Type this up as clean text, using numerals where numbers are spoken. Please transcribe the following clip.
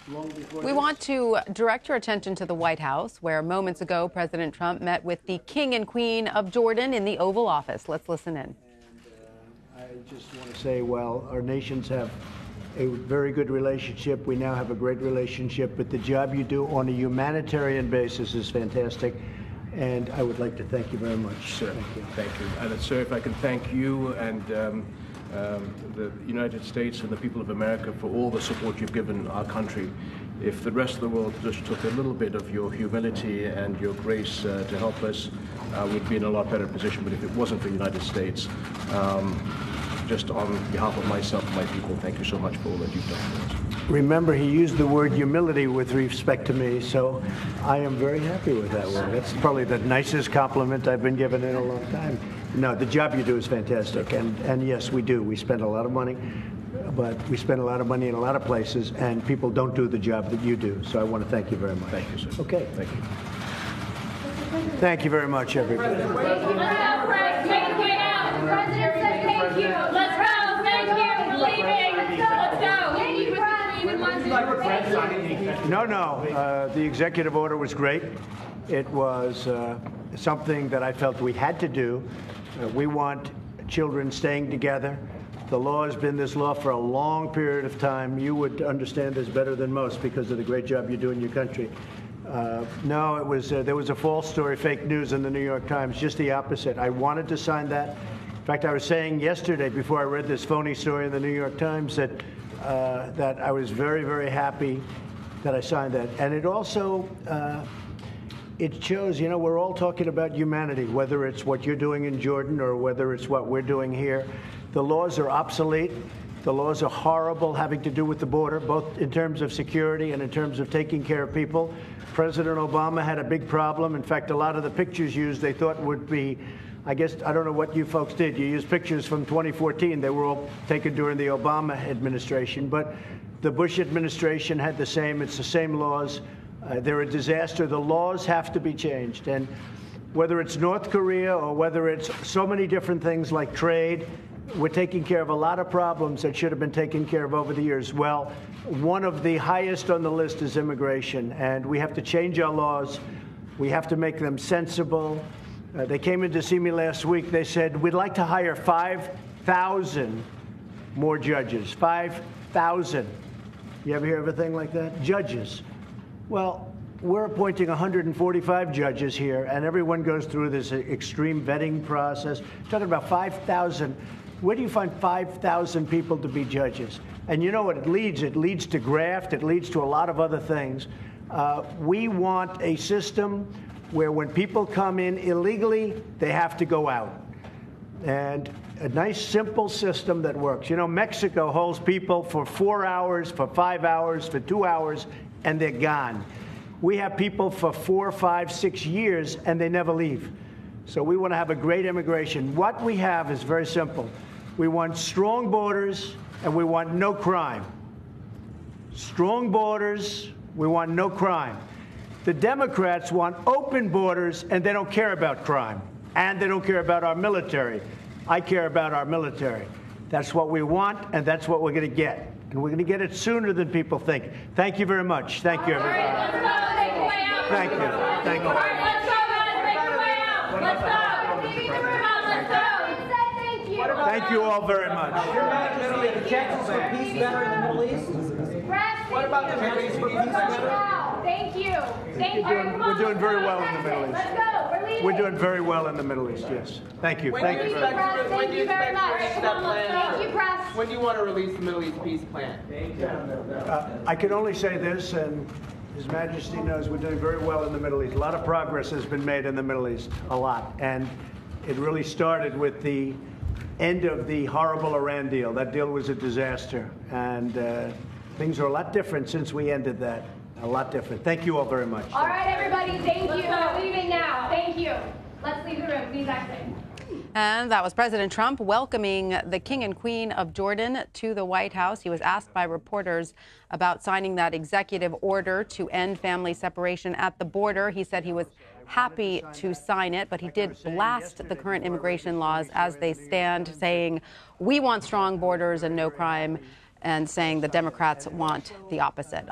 long before We want to direct your attention to the White House, where moments ago President Trump met with the King and Queen of Jordan in the Oval Office. Let's listen in. I just want to say, while our nations have a very good relationship, we now have a great relationship, but the job you do on a humanitarian basis is fantastic. And I would like to thank you very much. Sir, thank you. Thank you. And sir, if I can thank you and the United States and the people of America for all the support you've given our country. If the rest of the world just took a little bit of your humility and your grace to help us, we'd be in a lot better position. But if it wasn't for the United States, just on behalf of myself and my people, thank you so much for all that you've done for us. Remember, he used the word humility with respect to me, so I am very happy with that word. That's probably the nicest compliment I've been given in a long time. No, the job you do is fantastic, and yes, we do. We spend a lot of money, but we spend a lot of money in a lot of places, and people don't do the job that you do, so I want to thank you very much. Thank you, sir. Okay. Thank you. Thank you very much, everybody. President said thank you. Let's go. Thank you. We're leaving. Let's go. No. The executive order was great. It was something that I felt we had to do. We want children staying together. The law has been this law for a long period of time. You would understand this better than most because of the great job you do in your country. No, it was there was a false story, fake news in the New York Times, just the opposite. I wanted to sign that. In fact, I was saying yesterday before I read this phony story in the New York Times that that I was very, very happy that I signed that. And it also it shows, you know, we're all talking about humanity, whether it's what you're doing in Jordan or whether it's what we're doing here. The laws are obsolete. The laws are horrible, having to do with the border, both in terms of security and in terms of taking care of people. President Obama had a big problem. In fact, a lot of the pictures used they thought would be, I guess, I don't know what you folks did. You used pictures from 2014. They were all taken during the Obama administration. But the Bush administration had the same. It's the same laws. They're a disaster. The laws have to be changed. And whether it's North Korea or whether it's so many different things like trade, we're taking care of a lot of problems that should have been taken care of over the years. Well, one of the highest on the list is immigration, and we have to change our laws. We have to make them sensible. They came in to see me last week. They said, we'd like to hire 5,000 more judges. 5,000. You ever hear of a thing like that? Judges. Well, we're appointing 145 judges here, and everyone goes through this extreme vetting process. We're talking about 5,000. Where do you find 5,000 people to be judges? And you know what it leads? It leads to graft. It leads to a lot of other things. We want a system where when people come in illegally, they have to go out. And a nice, simple system that works. You know, Mexico holds people for 4 hours, for 5 hours, for 2 hours, and they're gone. We have people for 4, 5, 6 years, and they never leave. So we want to have a great immigration. What we have is very simple. We want strong borders, and we want no crime. Strong borders, we want no crime. The Democrats want open borders, and they don't care about crime. And they don't care about our military. I care about our military. That's what we want, and that's what we're going to get. And we're going to get it sooner than people think. Thank you very much. Thank you, everybody. All right, let's go. Take the way out. Thank you. Thank you. All right, let's go, guys. Take the way out. Let's go. Leave the room out. Let's go. Thank you. Thank you all very much. The chances for peace better in the Middle East? What about the Middle East for peace better? Thank you. Thank you. We're doing very well in the Middle East. Let's go. We're leaving. We're doing very well in the Middle East, yes. Thank you. Thank you. Thank you very much. Thank you, press. When do you want to release the Middle East peace plan? I can only say this, and His Majesty knows we're doing very well in the Middle East. A lot of progress has been made in the Middle East, a lot. And it really started with the end of the horrible Iran deal. That deal was a disaster. And things are a lot different since we ended that. A lot different. Thank you all very much. All right, everybody. Thank you. We're leaving now. Thank you. Let's leave the room. Please exit. And that was President Trump welcoming the King and Queen of Jordan to the White House. He was asked by reporters about signing that executive order to end family separation at the border. He said he was happy to sign it, but he did blast the current immigration laws as they stand, saying, we want strong borders and no crime, and saying the Democrats want the opposite.